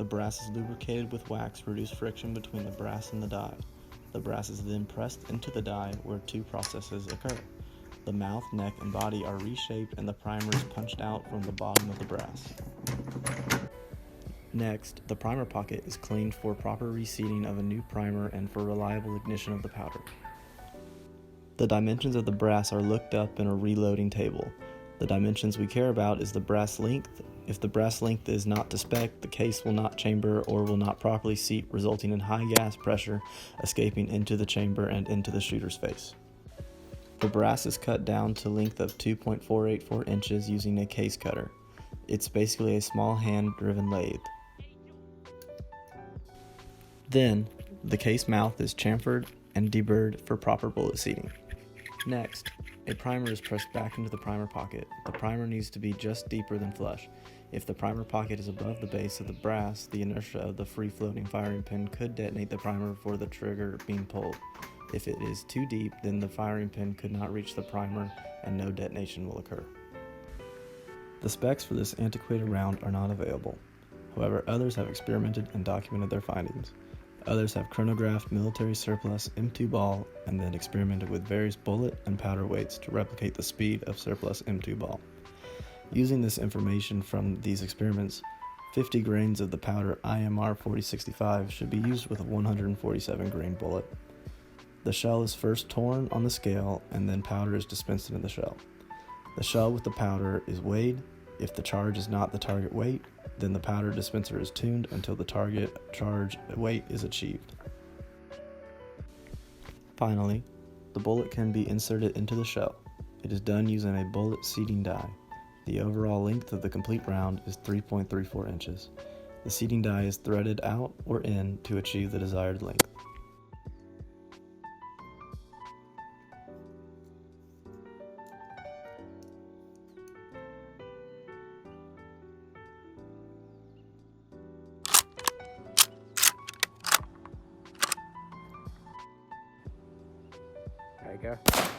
brass is lubricated with wax to reduce friction between the brass and the die. The brass is then pressed into the die where two processes occur. The mouth, neck, and body are reshaped and the primer is punched out from the bottom of the brass. Next, the primer pocket is cleaned for proper reseating of a new primer and for reliable ignition of the powder. The dimensions of the brass are looked up in a reloading table. The dimensions we care about is the brass length. If the brass length is not to spec, the case will not chamber or will not properly seat, resulting in high gas pressure escaping into the chamber and into the shooter's face. The brass is cut down to length of 2.484 inches using a case cutter. It's basically a small hand-driven lathe. Then, the case mouth is chamfered and deburred for proper bullet seating. Next, a primer is pressed back into the primer pocket. The primer needs to be just deeper than flush. If the primer pocket is above the base of the brass, the inertia of the free-floating firing pin could detonate the primer before the trigger being pulled. If it is too deep, then the firing pin could not reach the primer and no detonation will occur. The specs for this antiquated round are not available. However, others have experimented and documented their findings. Others have chronographed military surplus M2 ball and then experimented with various bullet and powder weights to replicate the speed of surplus M2 ball. Using this information from these experiments, 50 grains of the powder IMR 4065 should be used with a 147 grain bullet. The shell is first torn on the scale and then powder is dispensed into the shell. The shell with the powder is weighed. If the charge is not the target weight, then the powder dispenser is tuned until the target charge weight is achieved. Finally, the bullet can be inserted into the shell. It is done using a bullet seating die. The overall length of the complete round is 3.34 inches. The seating die is threaded out or in to achieve the desired length. There you go.